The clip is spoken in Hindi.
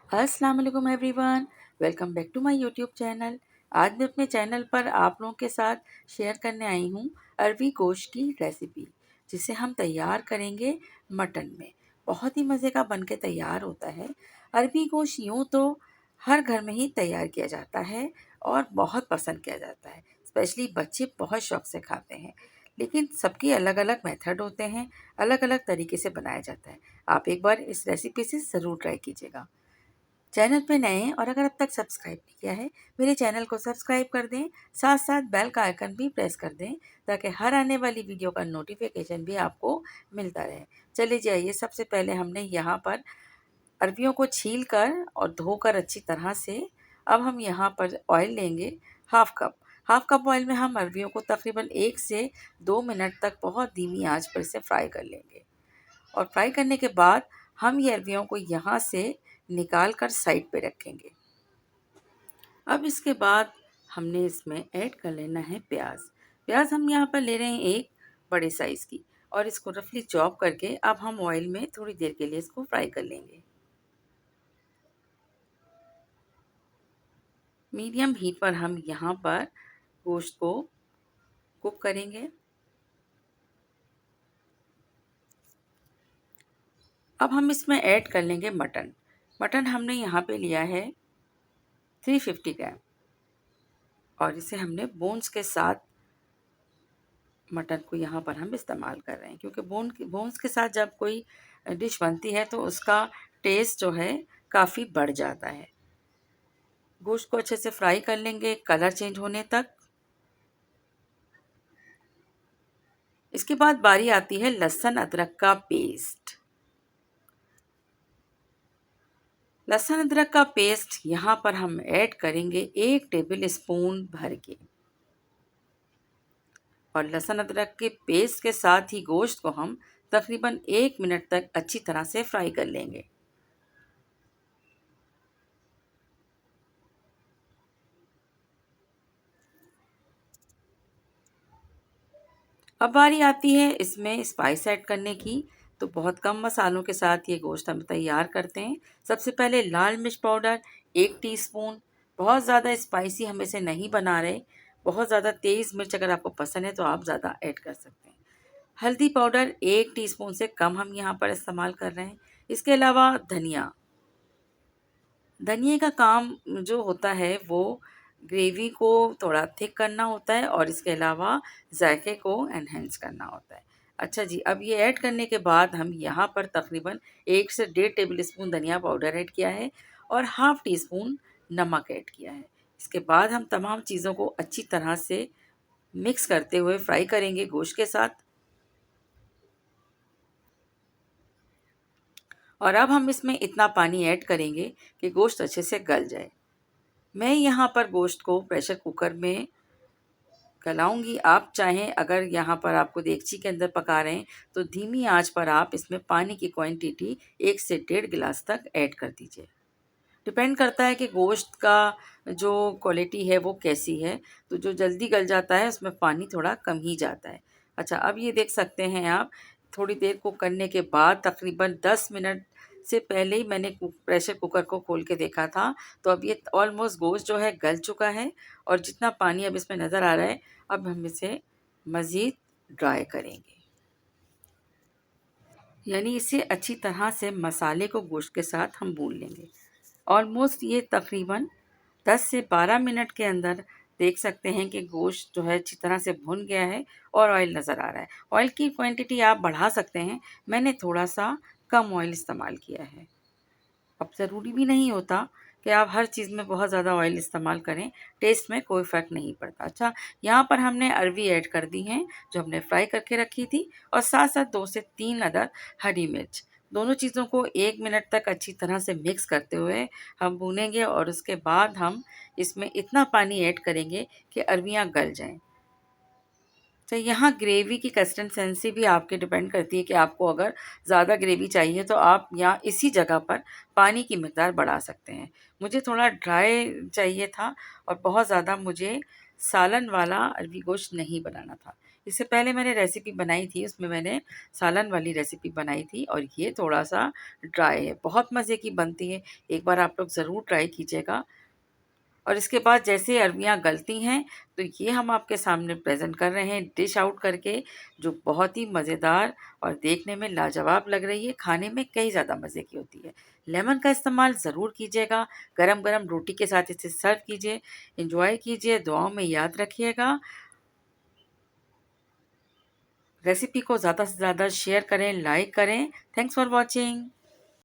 अस्सलाम वालेकुम everyone, welcome back to my YouTube channel. आज मैं अपने चैनल पर आप लोगों के साथ शेयर करने आई हूँ अरबी गोश्त की रेसिपी, जिसे हम तैयार करेंगे मटन में। बहुत ही मज़े का बन के तैयार होता है। अरबी गोश्त यूँ तो हर घर में ही तैयार किया जाता है और बहुत पसंद किया जाता है। स्पेशली बच्चे बहुत शौक से खाते हैं, लेकिन सबके अलग अलग मेथड होते हैं, अलग अलग तरीके से बनाया जाता है। आप एक बार इस रेसिपी से ज़रूर ट्राई कीजिएगा। चैनल पे नए हैं और अगर अब तक सब्सक्राइब नहीं किया है, मेरे चैनल को सब्सक्राइब कर दें, साथ साथ बेल का आइकन भी प्रेस कर दें, ताकि हर आने वाली वीडियो का नोटिफिकेशन भी आपको मिलता रहे। चलिए जाइए, सबसे पहले हमने यहाँ पर अरबियों को छील कर और धोकर अच्छी तरह से, अब हम यहाँ पर ऑयल लेंगे half cup. Half cup oil में हम अरबियों को तकरीबन 1 से 2 मिनट तक बहुत धीमी आंच पर इसे फ्राई कर लेंगे। और फ्राई करने के बाद हम ये अरबियों को यहाँ से निकाल कर साइड पे रखेंगे। अब इसके बाद हमने इसमें ऐड कर लेना है प्याज। प्याज हम यहाँ पर ले रहे हैं एक बड़े साइज़ की, और इसको रफली चॉप करके अब हम ऑयल में थोड़ी देर के लिए इसको फ्राई कर लेंगे। मीडियम हीट पर हम यहाँ पर गोश्त को कुक करेंगे। अब हम इसमें ऐड कर लेंगे मटन। मटन हमने यहाँ पे लिया है 350 ग्राम, और इसे हमने बोन्स के साथ मटन को यहाँ पर हम इस्तेमाल कर रहे हैं, क्योंकि बोन्स के साथ जब कोई डिश बनती है तो उसका टेस्ट जो है काफ़ी बढ़ जाता है। गोश्त को अच्छे से फ्राई कर लेंगे कलर चेंज होने तक। इसके बाद बारी आती है लहसुन अदरक का पेस्ट। लहसुन अदरक का पेस्ट यहाँ पर हम ऐड करेंगे 1 टेबल स्पून भर के, और लहसुन अदरक के पेस्ट के साथ ही गोश्त को हम तकरीबन 1 मिनट तक अच्छी तरह से फ्राई कर लेंगे। अब बारी आती है इसमें स्पाइस ऐड करने की। तो बहुत कम मसालों के साथ ये गोश्त हम तैयार करते हैं। सबसे पहले लाल मिर्च पाउडर 1 टीस्पून। बहुत ज़्यादा स्पाइसी हम इसे नहीं बना रहे। बहुत ज़्यादा तेज़ मिर्च अगर आपको पसंद है तो आप ज़्यादा ऐड कर सकते हैं। हल्दी पाउडर 1 टीस्पून से कम हम यहाँ पर इस्तेमाल कर रहे हैं। इसके अलावा धनिया। धनिए का काम जो होता है वो ग्रेवी को थोड़ा थिक करना होता है, और इसके अलावा जायके को एनहेंस करना होता है। अच्छा जी, अब ये ऐड करने के बाद हम यहाँ पर तकरीबन 1 से 1.5 टेबल स्पून धनिया पाउडर ऐड किया है और हाफ़ टी स्पून नमक ऐड किया है। इसके बाद हम तमाम चीज़ों को अच्छी तरह से मिक्स करते हुए फ्राई करेंगे गोश्त के साथ। और अब हम इसमें इतना पानी ऐड करेंगे कि गोश्त अच्छे से गल जाए। मैं यहाँ पर गोश्त को प्रेशर कुकर में गलाऊंगी। आप चाहें, अगर यहाँ पर आपको देगची के अंदर पका रहे हैं तो धीमी आंच पर आप इसमें पानी की क्वांटिटी 1 से 1.5 गिलास तक ऐड कर दीजिए। डिपेंड करता है कि गोश्त का जो क्वालिटी है वो कैसी है। तो जो जल्दी गल जाता है उसमें पानी थोड़ा कम ही जाता है। अच्छा, अब ये देख सकते हैं आप, थोड़ी देर कुक करने के बाद तकरीबन 10 मिनट से पहले ही मैंने प्रेशर कुकर को खोल के देखा था। तो अब ये ऑलमोस्ट गोश्त जो है गल चुका है, और जितना पानी अब इसमें नज़र आ रहा है, अब हम इसे मज़ीद ड्राई करेंगे। यानी इसे अच्छी तरह से मसाले को गोश्त के साथ हम भून लेंगे। ऑलमोस्ट ये तकरीबन 10 से 12 मिनट के अंदर देख सकते हैं कि गोश्त जो है अच्छी तरह से भुन गया है और ऑयल नज़र आ रहा है। ऑयल की क्वांटिटी आप बढ़ा सकते हैं, मैंने थोड़ा सा कम ऑयल इस्तेमाल किया है। अब ज़रूरी भी नहीं होता कि आप हर चीज़ में बहुत ज़्यादा ऑयल इस्तेमाल करें, टेस्ट में कोई फ़र्क नहीं पड़ता। अच्छा, यहाँ पर हमने अरवी ऐड कर दी हैं जो हमने फ्राई करके रखी थी, और साथ साथ 2 से 3 अदद हरी मिर्च। दोनों चीज़ों को 1 मिनट तक अच्छी तरह से मिक्स करते हुए हम भूनेंगे, और उसके बाद हम इसमें इतना पानी ऐड करेंगे कि अरवियाँ गल जाएँ। तो यहाँ ग्रेवी की कंसिस्टेंसी भी आपके डिपेंड करती है कि आपको अगर ज़्यादा ग्रेवी चाहिए तो आप यहाँ इसी जगह पर पानी की मिकदार बढ़ा सकते हैं। मुझे थोड़ा ड्राई चाहिए था, और बहुत ज़्यादा मुझे सालन वाला अरबी गोश्त नहीं बनाना था। इससे पहले मैंने रेसिपी बनाई थी, उसमें मैंने सालन वाली रेसिपी बनाई थी और ये थोड़ा-सा ड्राई है। बहुत मज़े की बनती है, एक बार आप लोग ज़रूर ट्राई कीजिएगा। और इसके बाद जैसे अरबियाँ गलती हैं, तो ये हम आपके सामने प्रेज़ेंट कर रहे हैं डिश आउट करके, जो बहुत ही मज़ेदार और देखने में लाजवाब लग रही है, खाने में कई ज़्यादा मज़े की होती है। लेमन का इस्तेमाल ज़रूर कीजिएगा, गरम-गरम रोटी के साथ इसे सर्व कीजिए, एन्जॉय कीजिए, दुआओं में याद रखिएगा। रेसिपी को ज़्यादा से ज़्यादा शेयर करें, लाइक करें। Thanks for watching.